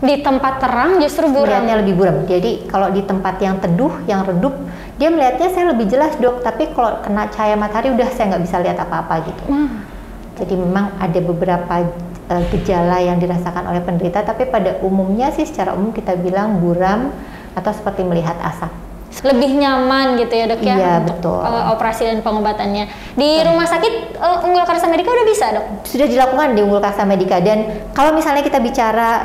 Di tempat terang justru buram. Melihatnya lebih buram. Jadi kalau di tempat yang teduh, yang redup, dia melihatnya saya lebih jelas dok. Tapi kalau kena cahaya matahari udah saya nggak bisa lihat apa-apa gitu. Jadi memang ada beberapa gejala yang dirasakan oleh penderita. Tapi pada umumnya sih secara umum kita bilang buram atau seperti melihat asap. Lebih nyaman gitu ya dok ya, Iya, untuk betul. operasi dan pengobatannya. Di rumah sakit Unggul Karsa Medika udah bisa dok? Sudah dilakukan di Unggul Karsa Medika, dan kalau misalnya kita bicara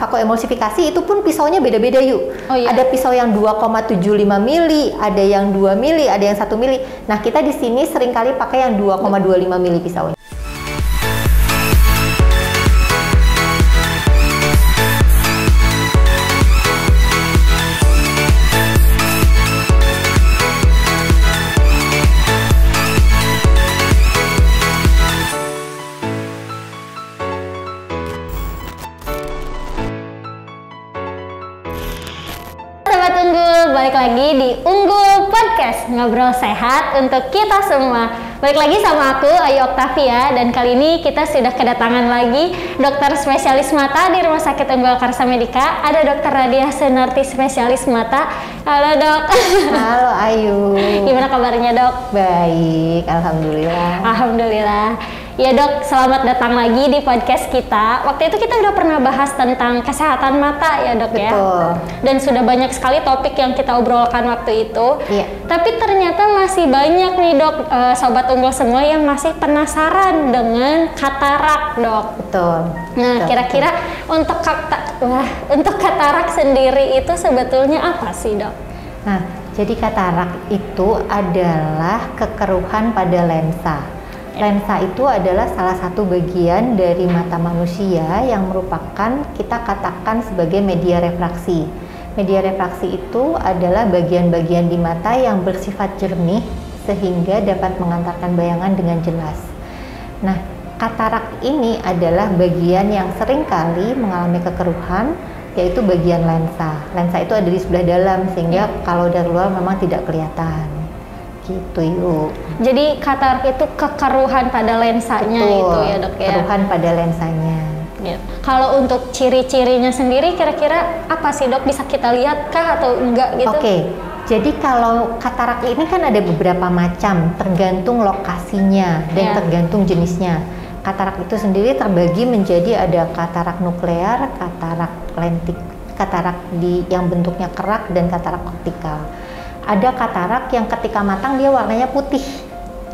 vakoemulsifikasi itu pun pisaunya beda-beda yuk. Oh, iya. Ada pisau yang 2,75 mili, ada yang 2 mili, ada yang 1 mili. Nah kita di sini seringkali pakai yang 2,25 mili pisaunya. Sobat Unggul, balik lagi di Unggul Podcast, ngobrol sehat untuk kita semua. Balik lagi sama aku, Ayu Oktavia, dan kali ini kita sudah kedatangan lagi dokter spesialis mata di Rumah Sakit Unggul Karsa Medika. Ada Dokter Radia Sunarti, spesialis mata. Halo dok. Halo Ayu. Gimana kabarnya dok? Baik, alhamdulillah. Alhamdulillah. Ya dok, selamat datang lagi di podcast kita. Waktu itu kita udah pernah bahas tentang kesehatan mata ya dok. Betul. Ya. Dan sudah banyak sekali topik yang kita obrolkan waktu itu. Iya. Tapi ternyata masih banyak nih dok, sobat unggul semua yang masih penasaran dengan katarak dok. Betul. Nah kira-kira untuk katarak sendiri itu sebetulnya apa sih dok? Nah, jadi katarak itu adalah kekeruhan pada lensa. Lensa itu adalah salah satu bagian dari mata manusia yang merupakan kita katakan sebagai media refraksi. Media refraksi itu adalah bagian-bagian di mata yang bersifat jernih sehingga dapat mengantarkan bayangan dengan jelas. Nah, katarak ini adalah bagian yang seringkali mengalami kekeruhan, yaitu bagian lensa. Lensa itu ada di sebelah dalam sehingga kalau dari luar memang tidak kelihatan. Gitu yuk. Jadi katarak itu kekeruhan pada lensanya. Betul, itu ya dok ya. kekeruhan pada lensanya. Ya. Kalau untuk ciri-cirinya sendiri kira-kira apa sih dok? Bisa kita lihat kah atau enggak gitu? Oke, jadi kalau katarak ini kan ada beberapa macam, tergantung lokasinya dan tergantung jenisnya. Katarak itu sendiri terbagi menjadi ada katarak nuklear, katarak lentik, katarak yang bentuknya kerak, dan katarak optikal. Ada katarak yang ketika matang dia warnanya putih.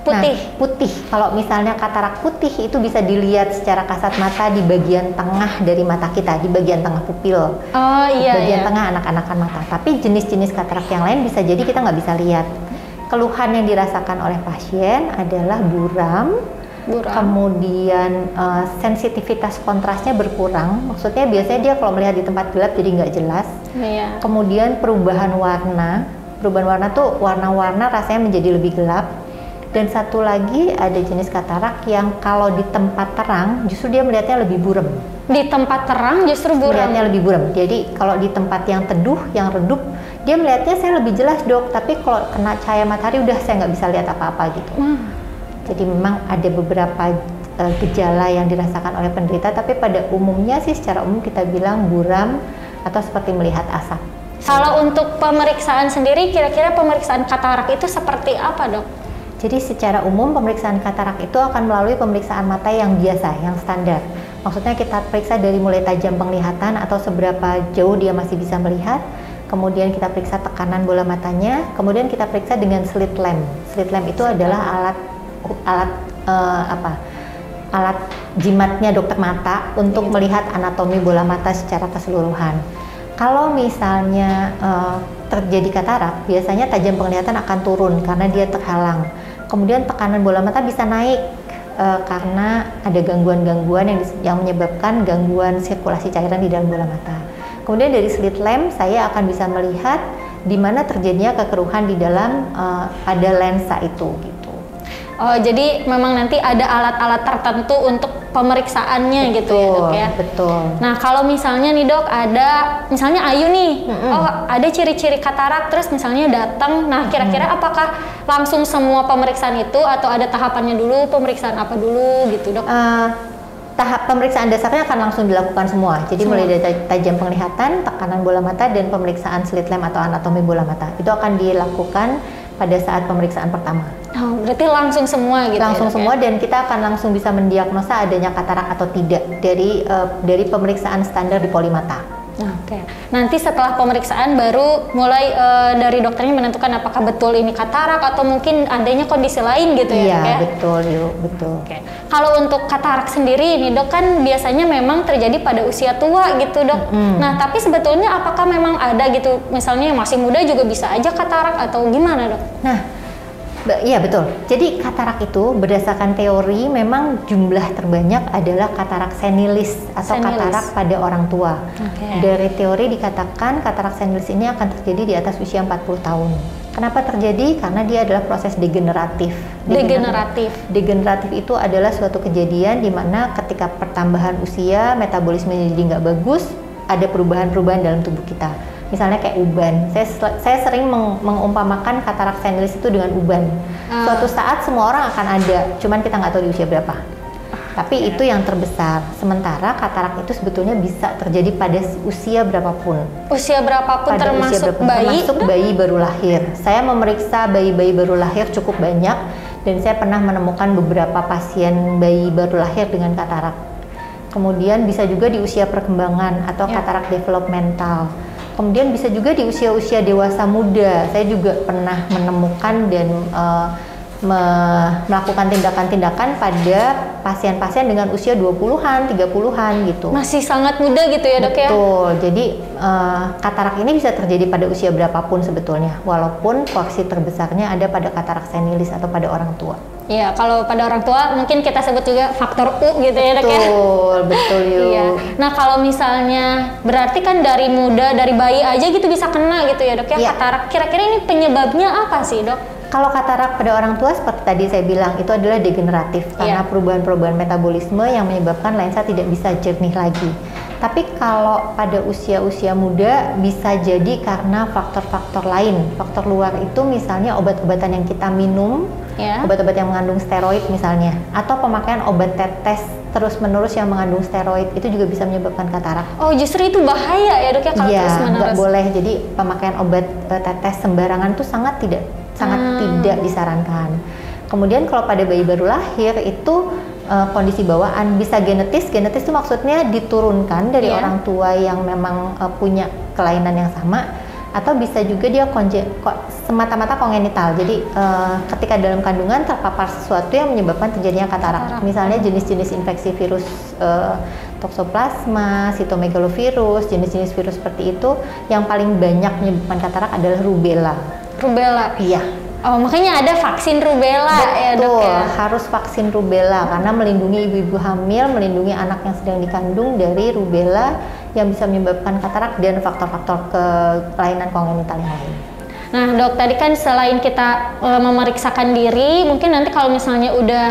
Putih. Nah, putih. Kalau misalnya katarak putih itu bisa dilihat secara kasat mata di bagian tengah dari mata kita, di bagian tengah pupil. Oh iya. Bagian tengah anak-anakan mata. Tapi jenis-jenis katarak yang lain bisa jadi kita nggak bisa lihat. Keluhan yang dirasakan oleh pasien adalah buram. Kemudian sensitivitas kontrasnya berkurang. Maksudnya biasanya dia kalau melihat di tempat gelap jadi nggak jelas. Iya. Kemudian perubahan warna tuh warna-warna rasanya menjadi lebih gelap. Dan satu lagi ada jenis katarak yang kalau di tempat terang justru dia melihatnya lebih buram. Di tempat terang justru buram. Melihatnya lebih buram. Jadi kalau di tempat yang teduh, yang redup, dia melihatnya saya lebih jelas dok. Tapi kalau kena cahaya matahari udah saya nggak bisa lihat apa-apa gitu. Jadi memang ada beberapa gejala yang dirasakan oleh penderita. Tapi pada umumnya sih secara umum kita bilang buram atau seperti melihat asap. Kalau untuk pemeriksaan sendiri, kira-kira pemeriksaan katarak itu seperti apa dok? Jadi secara umum pemeriksaan katarak itu akan melalui pemeriksaan mata yang biasa, yang standar. Maksudnya kita periksa dari mulai tajam penglihatan atau seberapa jauh dia masih bisa melihat. Kemudian kita periksa tekanan bola matanya. Kemudian kita periksa dengan slit lamp. Slit lamp itu adalah alat jimatnya dokter mata untuk melihat anatomi bola mata secara keseluruhan. Kalau misalnya terjadi katarak, biasanya tajam penglihatan akan turun karena dia terhalang. Kemudian tekanan bola mata bisa naik karena ada gangguan-gangguan yang menyebabkan gangguan sirkulasi cairan di dalam bola mata. Kemudian dari slit lamp saya akan bisa melihat di mana terjadinya kekeruhan di dalam pada lensa itu gitu. Oh, jadi memang nanti ada alat-alat tertentu untuk pemeriksaannya. Betul, gitu ya dok ya? Betul. Nah kalau misalnya nih dok, ada misalnya Ayu nih, oh ada ciri-ciri katarak, terus misalnya datang, nah kira-kira apakah langsung semua pemeriksaan itu atau ada tahapannya dulu, pemeriksaan apa dulu gitu dok? tahap pemeriksaan dasarnya akan langsung dilakukan semua. Jadi mulai dari tajam penglihatan, tekanan bola mata, dan pemeriksaan slit lamp atau anatomi bola mata. Itu akan dilakukan pada saat pemeriksaan pertama. Oh, berarti langsung semua gitu. Langsung semua, dan kita akan langsung bisa mendiagnosa adanya katarak atau tidak dari pemeriksaan standar di poli mata. Oke. Nanti setelah pemeriksaan baru mulai dari dokternya menentukan apakah betul ini katarak atau mungkin adanya kondisi lain gitu ya, Iya, Dok ya? betul, yuk, betul. Oke. Kalau untuk katarak sendiri ini Dok, kan biasanya memang terjadi pada usia tua gitu Dok. Nah, tapi sebetulnya apakah memang ada gitu, misalnya yang masih muda juga bisa aja katarak atau gimana Dok? Nah, iya betul. Jadi katarak itu berdasarkan teori memang jumlah terbanyak adalah katarak senilis atau katarak pada orang tua. Dari teori dikatakan katarak senilis ini akan terjadi di atas usia 40 tahun. Kenapa terjadi? Karena dia adalah proses degeneratif. Degeneratif itu adalah suatu kejadian di mana ketika pertambahan usia, metabolisme jadi nggak bagus, ada perubahan-perubahan dalam tubuh kita. Misalnya kayak uban. Saya sering mengumpamakan katarak senilis itu dengan uban. Suatu saat semua orang akan ada, cuman kita nggak tahu di usia berapa. Tapi itu yang terbesar. Sementara katarak itu sebetulnya bisa terjadi pada usia berapapun. Usia berapapun, pada termasuk usia berapapun, bayi? Termasuk bayi baru lahir. Saya memeriksa bayi-bayi baru lahir cukup banyak, dan saya pernah menemukan beberapa pasien bayi baru lahir dengan katarak. Kemudian bisa juga di usia perkembangan atau katarak developmental. Kemudian bisa juga di usia-usia dewasa muda. Saya juga pernah menemukan dan melakukan tindakan-tindakan pada pasien-pasien dengan usia 20-an, 30-an gitu. Masih sangat muda gitu ya Dok ya? Betul, jadi katarak ini bisa terjadi pada usia berapapun sebetulnya, walaupun porsi terbesarnya ada pada katarak senilis atau pada orang tua. Iya, kalau pada orang tua mungkin kita sebut juga faktor U gitu ya Dok ya? Betul yuk. Iya. Nah kalau misalnya berarti kan dari muda, dari bayi aja gitu bisa kena gitu ya Dok ya, katarak. Kira-kira ini penyebabnya apa sih Dok? Kalau katarak pada orang tua seperti tadi saya bilang itu adalah degeneratif karena perubahan-perubahan metabolisme yang menyebabkan lensa tidak bisa jernih lagi. Tapi kalau pada usia-usia muda bisa jadi karena faktor-faktor lain. Faktor luar itu misalnya obat-obatan yang kita minum, obat-obat yang mengandung steroid misalnya, atau pemakaian obat tetes terus-menerus yang mengandung steroid itu juga bisa menyebabkan katarak. Oh, justru itu bahaya ya Dok ya kalau terus-menerus? Iya, nggak boleh. Jadi pemakaian obat tetes sembarangan itu sangat tidak disarankan. Kemudian kalau pada bayi baru lahir itu kondisi bawaan bisa genetis itu maksudnya diturunkan dari orang tua yang memang punya kelainan yang sama, atau bisa juga dia semata-mata kongenital. Jadi ketika dalam kandungan terpapar sesuatu yang menyebabkan terjadinya katarak. Misalnya jenis-jenis infeksi virus toxoplasma, cytomegalovirus, jenis-jenis virus seperti itu yang paling banyak menyebabkan katarak adalah rubella. Rubella? Iya. Oh, makanya ada vaksin rubella. Betul, ya Dok ya? harus vaksin rubella karena melindungi ibu-ibu hamil, melindungi anak yang sedang dikandung dari rubella yang bisa menyebabkan katarak dan faktor-faktor kelainan kongenital yang lain. Nah Dok, tadi kan selain kita memeriksakan diri, mungkin nanti kalau misalnya udah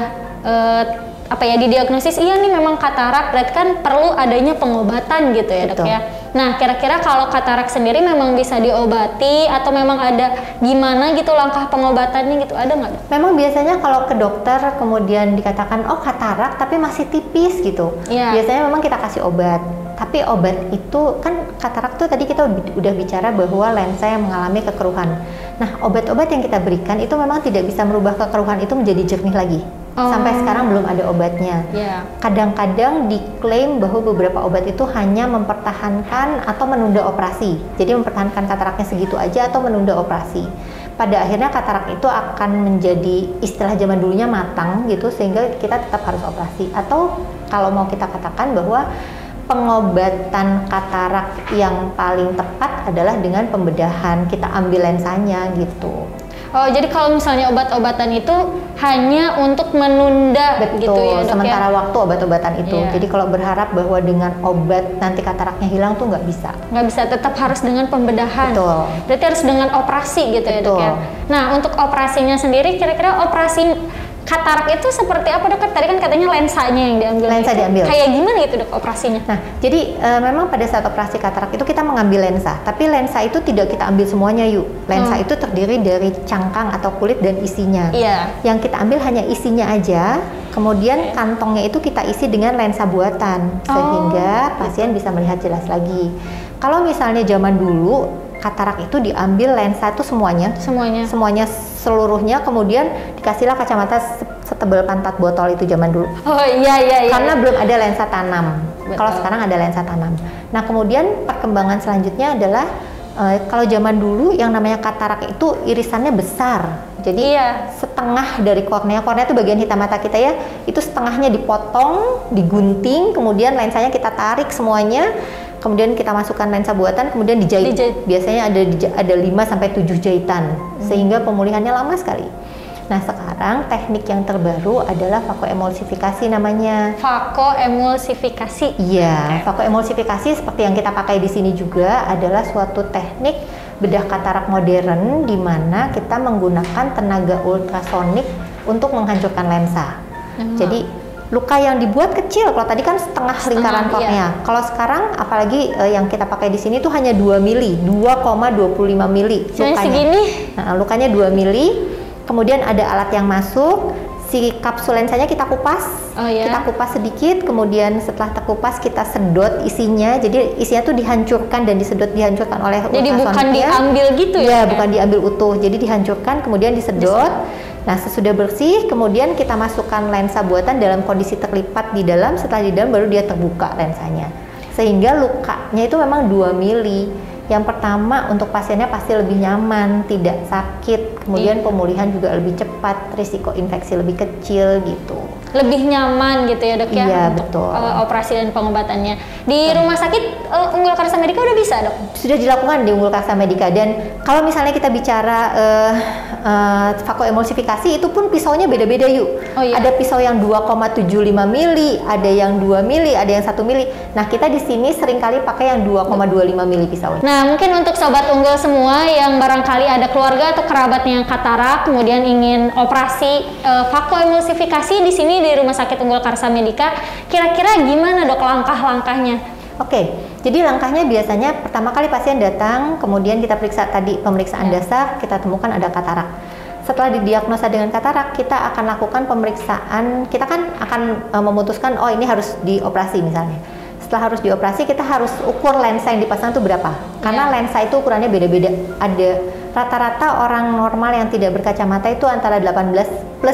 didiagnosis iya nih memang katarak, berarti kan perlu adanya pengobatan gitu ya Dok ya. Nah kira-kira kalau katarak sendiri memang bisa diobati atau memang ada gimana gitu langkah pengobatannya gitu, ada nggak Dok? Memang biasanya kalau ke dokter kemudian dikatakan oh katarak tapi masih tipis gitu, biasanya memang kita kasih obat. Tapi obat itu kan katarak tuh tadi kita udah bicara bahwa lensa yang mengalami kekeruhan. Nah obat-obat yang kita berikan itu memang tidak bisa merubah kekeruhan itu menjadi jernih lagi. Sampai sekarang belum ada obatnya. Kadang-kadang diklaim bahwa beberapa obat itu hanya mempertahankan atau menunda operasi. Jadi mempertahankan kataraknya segitu aja atau menunda operasi. Pada akhirnya katarak itu akan menjadi istilah zaman dulunya matang gitu, sehingga kita tetap harus operasi. Atau kalau mau kita katakan bahwa pengobatan katarak yang paling tepat adalah dengan pembedahan, kita ambil lensanya gitu. Oh, jadi kalau misalnya obat-obatan itu hanya untuk menunda gitu ya Dok, sementara waktu obat-obatan itu. Jadi kalau berharap bahwa dengan obat nanti kataraknya hilang tuh nggak bisa. Nggak bisa, tetap harus dengan pembedahan. Betul. Berarti harus dengan operasi gitu ya Dok ya. Nah, untuk operasinya sendiri kira-kira operasi katarak itu seperti apa Dok? Tadi kan katanya lensanya yang diambil. Lensa diambil. Kayak gimana gitu Dok operasinya? Nah, jadi memang pada saat operasi katarak itu kita mengambil lensa, tapi lensa itu tidak kita ambil semuanya yuk. Lensa itu terdiri dari cangkang atau kulit dan isinya. Yang kita ambil hanya isinya aja, Kemudian kantongnya itu kita isi dengan lensa buatan sehingga pasien bisa melihat jelas lagi. Kalau misalnya zaman dulu katarak itu diambil lensa itu semuanya seluruhnya, kemudian dikasihlah kacamata setebal pantat botol itu zaman dulu. Oh iya. Karena belum ada lensa tanam. Kalau sekarang ada lensa tanam. Nah kemudian perkembangan selanjutnya adalah kalau zaman dulu yang namanya katarak itu irisannya besar. Jadi setengah dari kornea itu bagian hitam mata kita ya, itu setengahnya dipotong, digunting, kemudian lensanya kita tarik semuanya, kemudian kita masukkan lensa buatan, kemudian dijahit. Biasanya ada 5-7 jahitan, sehingga pemulihannya lama sekali. Nah sekarang teknik yang terbaru adalah vakoemulsifikasi namanya. Vakoemulsifikasi. Iya, vakoemulsifikasi seperti yang kita pakai di sini juga adalah suatu teknik bedah katarak modern di mana kita menggunakan tenaga ultrasonik untuk menghancurkan lensa. Jadi luka yang dibuat kecil, kalau tadi kan setengah lingkaran kornea. Kalau sekarang apalagi yang kita pakai di sini tuh hanya 2 mili, 2,25 mili lukanya. Segini? Nah, lukanya 2 mili. Kemudian ada alat yang masuk, si kapsul lensanya kita kupas, kita kupas sedikit, kemudian setelah terkupas kita sedot isinya, jadi isinya tuh dihancurkan dan dihancurkan oleh ultrasonik. Jadi bukan diambil gitu ya? Bukan diambil utuh, jadi dihancurkan kemudian disedot. Nah sesudah bersih, kemudian kita masukkan lensa buatan dalam kondisi terlipat di dalam, setelah di dalam baru dia terbuka lensanya. Sehingga lukanya itu memang 2 mili. Yang pertama untuk pasiennya pasti lebih nyaman, tidak sakit, kemudian pemulihan juga lebih cepat, risiko infeksi lebih kecil gitu. Lebih nyaman gitu ya dok ya? Iya untuk betul. Operasi dan pengobatannya. Di rumah sakit Unggul Karsa Medika udah bisa dok? Sudah dilakukan di Unggul Karsa Medika, dan kalau misalnya kita bicara vakoemulsifikasi itu pun pisaunya beda-beda yuk. Ada pisau yang 2,75 mili, ada yang 2 mili, ada yang 1 mili. Nah kita di sini seringkali pakai yang 2,25 mili pisaunya. Nah mungkin untuk sobat Unggul semua yang barangkali ada keluarga atau kerabatnya yang katarak kemudian ingin operasi vakoemulsifikasi di sini di Rumah Sakit Unggul Karsa Medika, kira-kira gimana dok langkah-langkahnya? Oke, jadi langkahnya biasanya pertama kali pasien datang, kemudian kita periksa tadi pemeriksaan dasar, kita temukan ada katarak. Setelah didiagnosa dengan katarak, kita akan lakukan pemeriksaan, kita kan akan memutuskan, oh ini harus dioperasi misalnya. Setelah harus dioperasi, kita harus ukur lensa yang dipasang itu berapa. Karena lensa itu ukurannya beda-beda. Ada rata-rata orang normal yang tidak berkacamata itu antara 18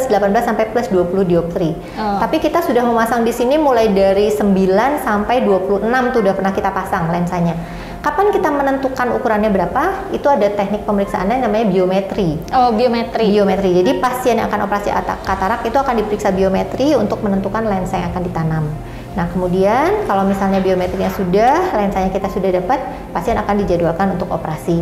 sampai plus 20 dioptri. Tapi kita sudah memasang di sini mulai dari 9 sampai 26 tuh udah pernah kita pasang lensanya. Kapan kita menentukan ukurannya berapa? Itu ada teknik pemeriksaannya namanya biometri. Biometri. Jadi pasien yang akan operasi katarak itu akan diperiksa biometri untuk menentukan lensa yang akan ditanam. Nah kemudian kalau misalnya biometrinya sudah, lensanya kita sudah dapat, pasien akan dijadwalkan untuk operasi.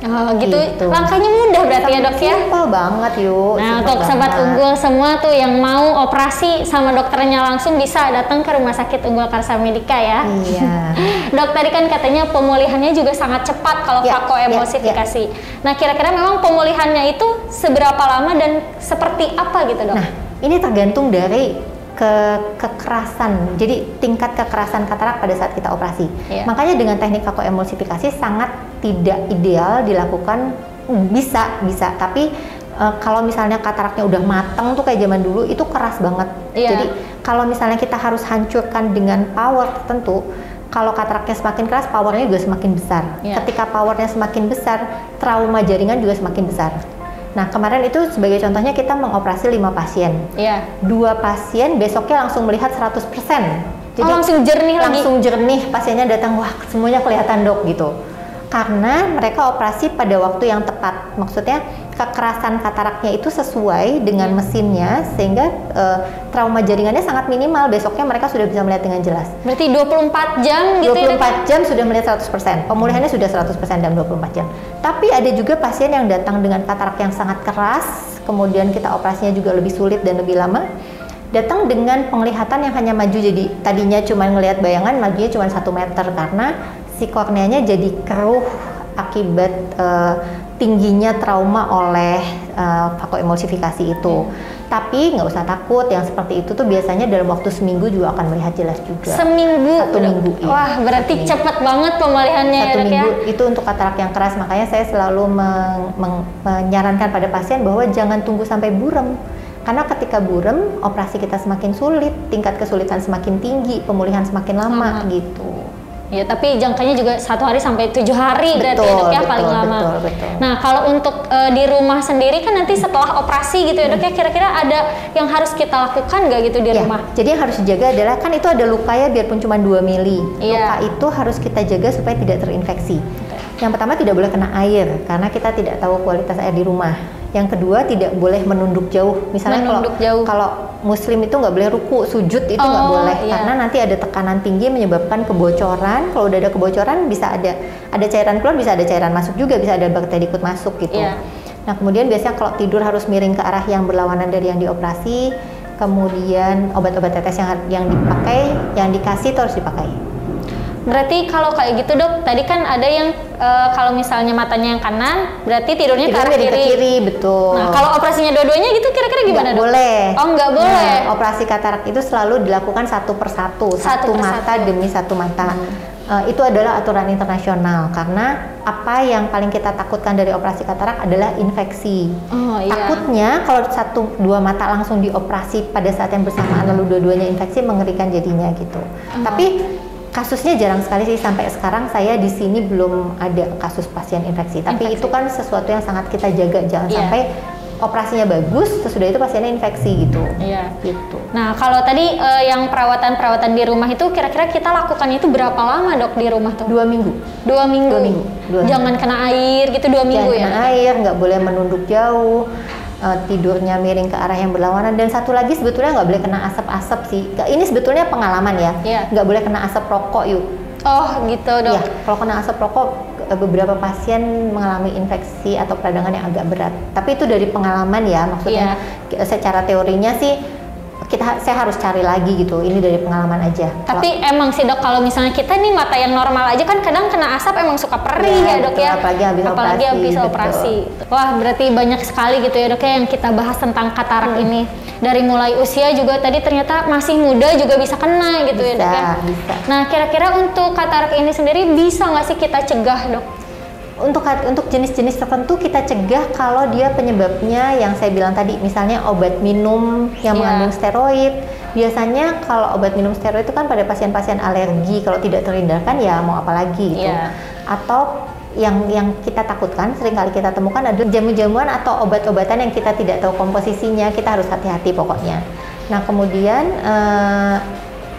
Gitu. Langkahnya mudah berarti ya dok ya? Simpel banget yuk. Nah untuk sobat Unggul semua tuh yang mau operasi sama dokternya langsung bisa datang ke Rumah Sakit Unggul Karsa Medika ya. Iya. Dok tadi kan katanya pemulihannya juga sangat cepat kalau vakoemulsifikasi. Nah kira-kira memang pemulihannya itu seberapa lama dan seperti apa gitu dok? Nah ini tergantung dari kekerasan, jadi tingkat kekerasan katarak pada saat kita operasi. Makanya dengan teknik vakoemulsifikasi sangat tidak ideal dilakukan, bisa, tapi kalau misalnya kataraknya udah mateng tuh kayak zaman dulu itu keras banget. Jadi kalau misalnya kita harus hancurkan dengan power tertentu, kalau kataraknya semakin keras, powernya juga semakin besar. Ketika powernya semakin besar, trauma jaringan juga semakin besar. Nah kemarin itu sebagai contohnya kita mengoperasi 5 pasien. 2 pasien besoknya langsung melihat 100%. Jadi langsung jernih lagi? Langsung jernih, pasiennya datang, wah semuanya kelihatan dok gitu. Karena mereka operasi pada waktu yang tepat. Maksudnya kekerasan kataraknya itu sesuai dengan mesinnya, sehingga trauma jaringannya sangat minimal. Besoknya mereka sudah bisa melihat dengan jelas. Berarti 24 jam gitu 24 jam sudah melihat 100%. Pemulihannya sudah 100% dalam 24 jam. Tapi ada juga pasien yang datang dengan katarak yang sangat keras, kemudian kita operasinya juga lebih sulit dan lebih lama. Datang dengan penglihatan yang hanya maju, jadi tadinya cuma ngelihat bayangan, majunya cuma 1 meter karena si korneanya jadi keruh akibat tingginya trauma oleh vakoemulsifikasi itu. Tapi nggak usah takut, yang seperti itu tuh biasanya dalam waktu seminggu juga akan melihat jelas juga. Seminggu? 1 minggu. Wah berarti cepat banget pemulihannya 1 minggu ya? Itu untuk katarak yang keras, makanya saya selalu menyarankan pada pasien bahwa jangan tunggu sampai buram. Karena ketika burem, operasi kita semakin sulit, tingkat kesulitan semakin tinggi, pemulihan semakin lama gitu. Ya, tapi jangkanya juga 1 hari sampai 7 hari berarti ya dok ya, paling lama. Betul. Nah, kalau untuk di rumah sendiri kan nanti setelah operasi gitu ya dok ya, kira-kira ada yang harus kita lakukan nggak gitu di rumah? Jadi yang harus dijaga adalah, kan itu ada luka ya, biarpun cuma 2 mili. Luka itu harus kita jaga supaya tidak terinfeksi. Yang pertama, tidak boleh kena air, karena kita tidak tahu kualitas air di rumah. Yang kedua, tidak boleh menunduk jauh. Misalnya kalau muslim itu nggak boleh ruku, sujud itu nggak boleh, karena nanti ada tekanan tinggi menyebabkan kebocoran. Kalau udah ada kebocoran, bisa ada cairan keluar, bisa ada cairan masuk juga, bisa ada bakteri ikut masuk gitu. Nah, kemudian biasanya kalau tidur harus miring ke arah yang berlawanan dari yang dioperasi. Kemudian obat-obat tetes yang dipakai, yang dikasih itu harus dipakai. Berarti kalau kayak gitu dok, tadi kan ada yang kalau misalnya matanya yang kanan, berarti tidurnya ke arah kiri. Betul. Nah, kalau operasinya dua-duanya gitu kira-kira gimana dok? Boleh. Oh, nggak boleh. Nah, operasi katarak itu selalu dilakukan satu persatu, satu mata demi satu mata. Itu adalah aturan internasional, karena apa yang paling kita takutkan dari operasi katarak adalah infeksi. Takutnya kalau 1-2 mata langsung dioperasi pada saat yang bersamaan lalu dua-duanya infeksi, mengerikan jadinya gitu. Tapi kasusnya jarang sekali sih, sampai sekarang saya di sini belum ada kasus pasien infeksi. Tapi itu kan sesuatu yang sangat kita jaga, jangan sampai operasinya bagus, sesudah itu pasiennya infeksi gitu. Gitu. Nah, kalau tadi yang perawatan di rumah itu kira-kira kita lakukan itu berapa lama dok di rumah tuh? 2 minggu. 2 minggu. Jangan kena air gitu 2 minggu ya? Jangan kena air, nggak boleh menunduk jauh. Tidurnya miring ke arah yang berlawanan, dan satu lagi sebetulnya nggak boleh kena asap-asap sih. Ini sebetulnya pengalaman ya, nggak boleh kena asap rokok yuk. Oh gitu dok. Kalau kena asap rokok, beberapa pasien mengalami infeksi atau peradangan yang agak berat. Tapi itu dari pengalaman ya, maksudnya secara teorinya sih saya harus cari lagi gitu, ini dari pengalaman aja. Tapi emang sih dok, kalau misalnya kita nih mata yang normal aja kan kadang kena asap emang suka perih ya dok ya, apalagi habis operasi. Wah, berarti banyak sekali gitu ya dok ya yang kita bahas tentang katarak ini. Dari mulai usia juga tadi ternyata masih muda juga bisa kena gitu ya dok ya. Bisa. Nah, kira-kira untuk katarak ini sendiri bisa nggak sih kita cegah dok? Untuk jenis-jenis tertentu kita cegah kalau dia penyebabnya yang saya bilang tadi, misalnya obat minum yang mengandung steroid. Biasanya kalau obat minum steroid itu kan pada pasien-pasien alergi, kalau tidak terhindarkan ya mau apa lagi gitu. Atau yang kita takutkan, seringkali kita temukan adalah jamu-jamuan atau obat-obatan yang kita tidak tahu komposisinya, kita harus hati-hati pokoknya. Nah, kemudian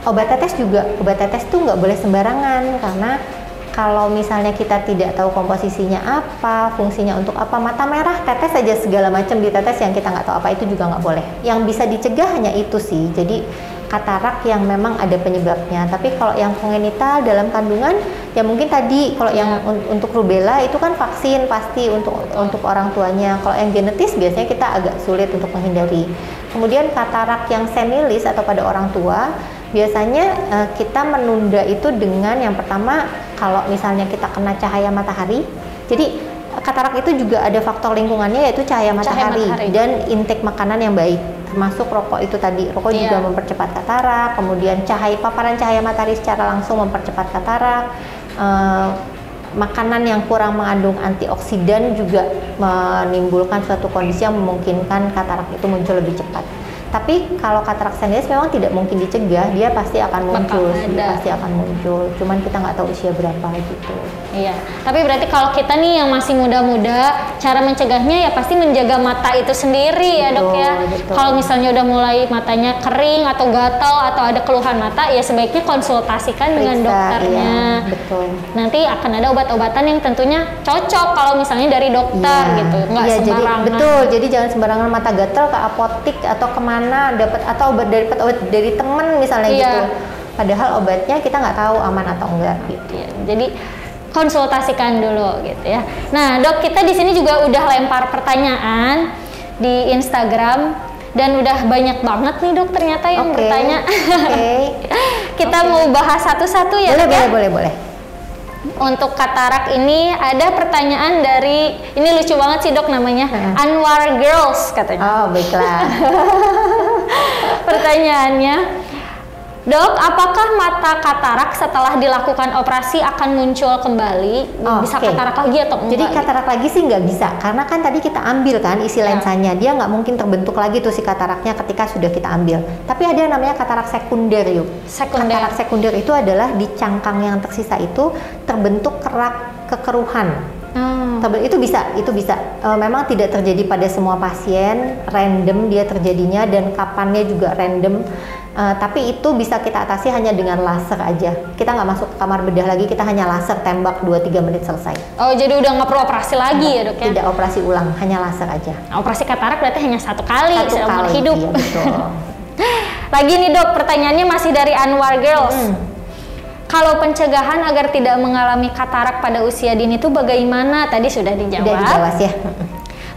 obat tetes juga, obat tetes tuh nggak boleh sembarangan, karena kalau misalnya kita tidak tahu komposisinya apa, fungsinya untuk apa, mata merah, tetes aja segala macam di tetes yang kita nggak tahu apa, itu juga nggak boleh. Yang bisa dicegah hanya itu sih, jadi katarak yang memang ada penyebabnya. Tapi kalau yang kongenital dalam kandungan, ya mungkin tadi kalau yang untuk rubella itu kan vaksin pasti untuk orang tuanya. Kalau yang genetis biasanya kita agak sulit untuk menghindari. Kemudian katarak yang senilis atau pada orang tua, biasanya kita menunda itu dengan yang pertama, kalau misalnya kita kena cahaya matahari. Jadi katarak itu juga ada faktor lingkungannya, yaitu cahaya matahari dan intake makanan yang baik, termasuk rokok itu tadi. Rokok juga mempercepat katarak, kemudian paparan cahaya matahari secara langsung mempercepat katarak. Makanan yang kurang mengandung antioksidan juga menimbulkan suatu kondisi yang memungkinkan katarak itu muncul lebih cepat. Tapi kalau katarak senilis memang tidak mungkin dicegah, dia pasti akan muncul, cuman kita nggak tahu usia berapa gitu. Iya, tapi berarti kalau kita nih yang masih muda-muda, cara mencegahnya ya pasti menjaga mata itu sendiri ya dok ya. Kalau misalnya udah mulai matanya kering atau gatal atau ada keluhan mata, ya sebaiknya konsultasikan dengan dokternya. Nanti akan ada obat-obatan yang tentunya cocok kalau misalnya dari dokter gitu, nggak sembarangan. Jadi jangan sembarangan mata gatal ke apotik atau kemana dapat obat dari temen misalnya gitu. Padahal obatnya kita nggak tahu aman atau enggak gitu. Jadi konsultasikan dulu gitu ya. Nah dok, kita di sini juga udah lempar pertanyaan di Instagram dan udah banyak banget nih dok ternyata yang bertanya. Kita mau bahas satu-satu ya. Boleh. Untuk katarak ini ada pertanyaan dari, ini lucu banget sih dok namanya, Anwar Girls katanya. Oh baiklah. Pertanyaannya, Dok, apakah mata katarak setelah dilakukan operasi akan muncul kembali? Bisa katarak lagi atau enggak? Jadi katarak lagi sih nggak bisa, karena kan tadi kita ambil kan isi lensanya, dia nggak mungkin terbentuk lagi tuh si kataraknya ketika sudah kita ambil. Tapi ada yang namanya katarak sekunder yuk. Katarak sekunder itu adalah di cangkang yang tersisa itu terbentuk kerak kekeruhan. Itu bisa. Memang tidak terjadi pada semua pasien, random dia terjadinya dan kapannya juga random. Tapi itu bisa kita atasi hanya dengan laser aja. Kita nggak masuk ke kamar bedah lagi, kita hanya laser tembak 2-3 menit selesai. Oh, jadi udah nggak perlu operasi lagi ya dok ya? Tidak operasi ulang, hanya laser aja. Operasi katarak berarti hanya satu kali seumur hidup. Iya, betul. Lagi nih dok, pertanyaannya masih dari Anwar Girls. Kalau pencegahan agar tidak mengalami katarak pada usia dini itu bagaimana? Tadi sudah dijawab. Sudah dijawab ya.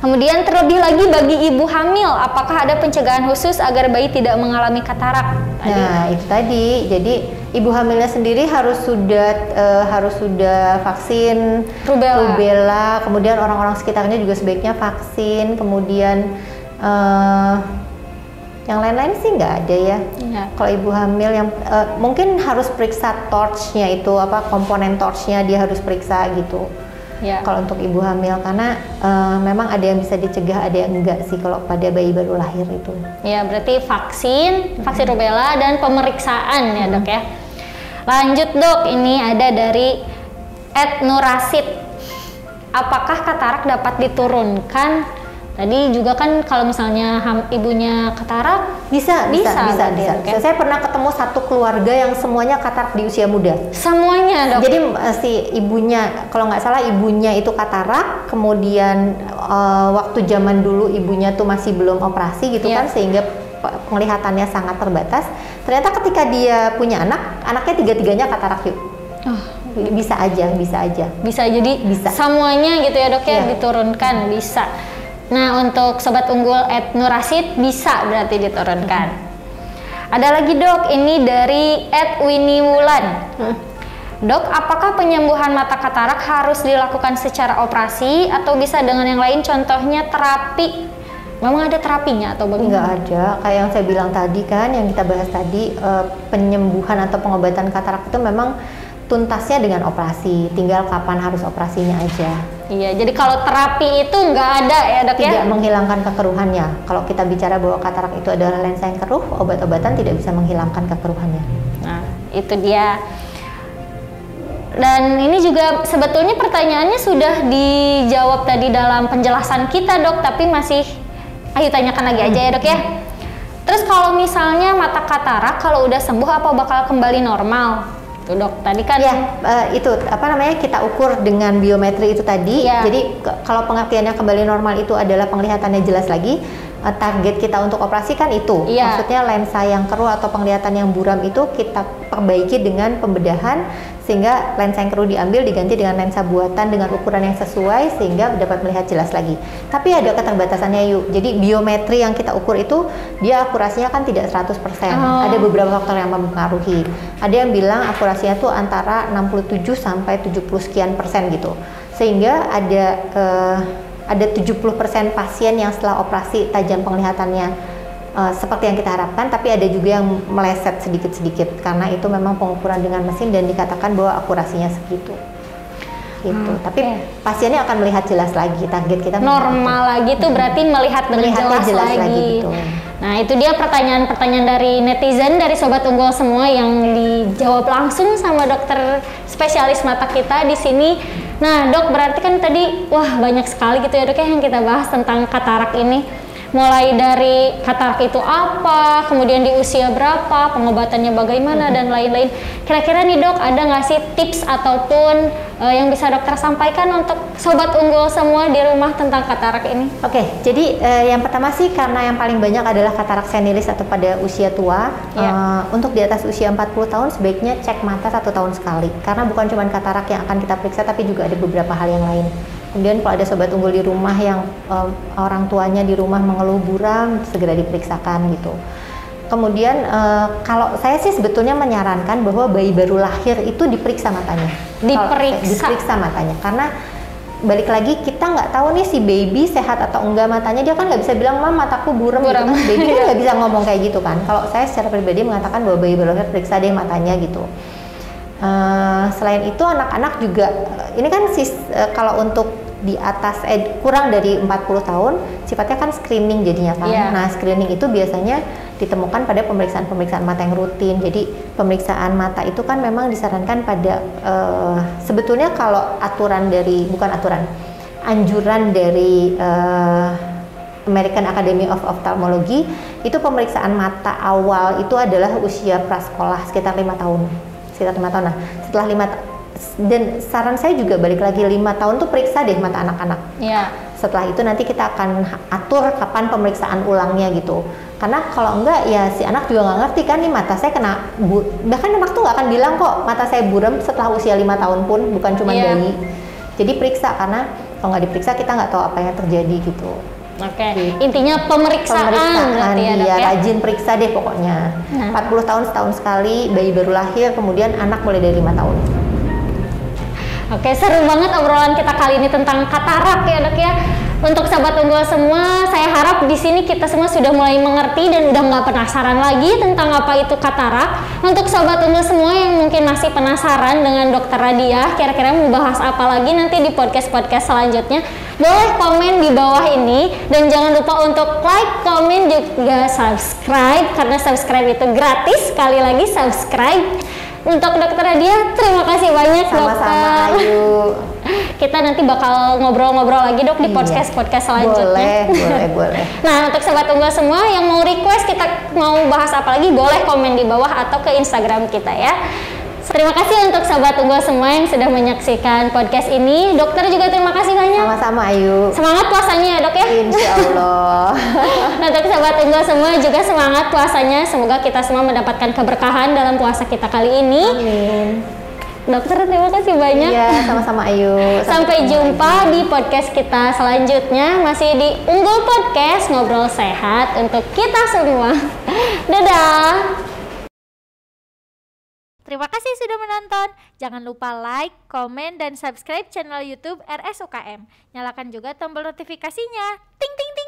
Kemudian terlebih lagi bagi ibu hamil, apakah ada pencegahan khusus agar bayi tidak mengalami katarak? Nah, itu tadi. Jadi ibu hamilnya sendiri harus sudah vaksin rubella. Kemudian orang-orang sekitarnya juga sebaiknya vaksin. Kemudian yang lain-lain sih nggak ada ya. Kalau ibu hamil yang mungkin harus periksa torchnya itu komponen torchnya dia harus periksa gitu. Kalau untuk ibu hamil karena memang ada yang bisa dicegah, ada yang enggak sih kalau pada bayi baru lahir itu. Ya, berarti vaksin rubella dan pemeriksaan ya dok ya. Lanjut dok, ini ada dari @nurasid. Apakah katarak dapat diturunkan? Tadi juga kan kalau misalnya ibunya katarak bisa. Saya pernah ketemu satu keluarga yang semuanya katarak di usia muda. Semuanya dok. Jadi si ibunya, kalau nggak salah ibunya itu katarak, kemudian waktu zaman dulu ibunya tuh masih belum operasi gitu kan, sehingga penglihatannya sangat terbatas. Ternyata ketika dia punya anaknya tiga-tiganya katarak yuk. Bisa aja. Jadi semuanya gitu ya dok ya diturunkan bisa. Nah, untuk sobat unggul @nurasid bisa berarti diturunkan. Ada lagi dok, ini dari @winniwulan. Dok, apakah penyembuhan mata katarak harus dilakukan secara operasi atau bisa dengan yang lain, contohnya terapi? Memang ada terapinya atau bagaimana? Nggak ada, kayak yang saya bilang tadi kan, yang kita bahas tadi, penyembuhan atau pengobatan katarak itu memang tuntasnya dengan operasi, tinggal kapan harus operasinya aja. Iya, jadi kalau terapi itu nggak ada ya dok ya? Tidak menghilangkan kekeruhannya. Kalau kita bicara bahwa katarak itu adalah lensa yang keruh, obat-obatan tidak bisa menghilangkan kekeruhannya. Nah, itu dia. Dan ini juga sebetulnya pertanyaannya sudah dijawab tadi dalam penjelasan kita dok, tapi masih ayo tanyakan lagi aja ya dok ya. Terus kalau misalnya mata katarak kalau udah sembuh apa bakal kembali normal? Tuh dok, tadi kan itu kita ukur dengan biometri itu tadi. Jadi kalau pengertiannya kembali normal itu adalah penglihatannya jelas lagi. Target kita untuk operasi kan itu. Maksudnya lensa yang keruh atau penglihatan yang buram itu kita perbaiki dengan pembedahan sehingga lensa yang keruh diambil diganti dengan lensa buatan dengan ukuran yang sesuai sehingga dapat melihat jelas lagi. Tapi ada keterbatasannya yuk. Jadi biometri yang kita ukur itu dia akurasinya kan tidak 100%. Ada beberapa faktor yang mempengaruhi. Ada yang bilang akurasinya tuh antara 67 sampai 70 sekian persen gitu. Sehingga ada 70% pasien yang setelah operasi tajam penglihatannya seperti yang kita harapkan, tapi ada juga yang meleset sedikit-sedikit karena itu memang pengukuran dengan mesin dan dikatakan bahwa akurasinya segitu. Gitu. Tapi pasiennya akan melihat jelas lagi. Target kita normal lagi tuh berarti melihat jelas lagi. Gitu. Nah, itu dia pertanyaan-pertanyaan dari netizen, dari sobat unggul semua yang dijawab langsung sama dokter spesialis mata kita di sini. Nah, dok, berarti kan tadi banyak sekali gitu ya dok ya yang kita bahas tentang katarak ini. Mulai dari katarak itu apa, kemudian di usia berapa, pengobatannya bagaimana, dan lain-lain. Kira-kira nih dok, ada nggak sih tips ataupun yang bisa dokter sampaikan untuk sobat unggul semua di rumah tentang katarak ini? Oke, jadi yang pertama sih karena yang paling banyak adalah katarak senilis atau pada usia tua. Untuk di atas usia 40 tahun sebaiknya cek mata 1 tahun sekali. Karena bukan cuma katarak yang akan kita periksa, tapi juga ada beberapa hal yang lain. Kemudian kalau ada sobat unggul di rumah yang orang tuanya di rumah mengeluh buram, segera diperiksakan gitu. Kemudian kalau saya sih sebetulnya menyarankan bahwa bayi baru lahir itu diperiksa matanya. Diperiksa matanya, karena balik lagi kita nggak tahu nih si baby sehat atau enggak matanya, dia kan nggak bisa bilang mataku buram gitu kan. Baby kan nggak bisa ngomong kayak gitu kan. Kalau saya secara pribadi mengatakan bahwa bayi baru lahir periksa deh matanya gitu. Selain itu anak-anak juga ini kan kalau untuk di atas kurang dari 40 tahun sifatnya kan screening jadinya kan. Nah screening itu biasanya ditemukan pada pemeriksaan mata yang rutin. Jadi pemeriksaan mata itu kan memang disarankan pada sebetulnya kalau anjuran dari American Academy of Ophthalmology itu pemeriksaan mata awal itu adalah usia prasekolah sekitar 5 tahun. Nah setelah 5 tahun, dan saran saya juga balik lagi 5 tahun tuh periksa deh mata anak-anak. Setelah itu nanti kita akan atur kapan pemeriksaan ulangnya gitu. Karena kalau enggak ya si anak juga nggak ngerti kan nih mata saya kena bahkan anak tuh nggak akan bilang kok mata saya buram setelah usia 5 tahun pun, bukan cuma bayi. Jadi periksa, karena kalau nggak diperiksa kita nggak tahu apa yang terjadi gitu. Intinya pemeriksaan berarti ya, Dok, ya? Rajin periksa deh pokoknya. 40 tahun setahun sekali, bayi baru lahir, kemudian anak mulai dari 5 tahun. Seru banget obrolan kita kali ini tentang katarak ya, Dok ya. Untuk sahabat unggul semua, saya harap di sini kita semua sudah mulai mengerti dan udah nggak penasaran lagi tentang apa itu katarak. Untuk sahabat unggul semua yang mungkin masih penasaran dengan Dokter Radiah, kira-kira mau bahas apa lagi nanti di podcast-podcast selanjutnya, boleh komen di bawah ini, dan jangan lupa untuk like, komen, juga subscribe, karena subscribe itu gratis. Sekali lagi subscribe. Untuk Dokter Radiah, terima kasih banyak. Sama-sama, Dokter. Ayu. Kita nanti bakal ngobrol-ngobrol lagi, Dok, di podcast selanjutnya. Boleh. Nah, untuk sahabat unggul semua yang mau request kita mau bahas apa lagi, boleh komen di bawah atau ke Instagram kita ya. Terima kasih untuk sahabat unggul semua yang sudah menyaksikan podcast ini. Dokter juga terima kasih banyak. Sama-sama, Ayu. Semangat puasanya ya, Dok ya. Insya Allah. Untuk sahabat unggul semua juga semangat puasanya. Semoga kita semua mendapatkan keberkahan dalam puasa kita kali ini. Amin. Dokter terima kasih banyak. Iya, sama-sama Ayu. Sampai jumpa di podcast kita selanjutnya, masih di Unggul Podcast, ngobrol sehat untuk kita semua. Dadah. Terima kasih sudah menonton. Jangan lupa like, komen, dan subscribe channel YouTube RS UKM. Nyalakan juga tombol notifikasinya. Ting ting ting.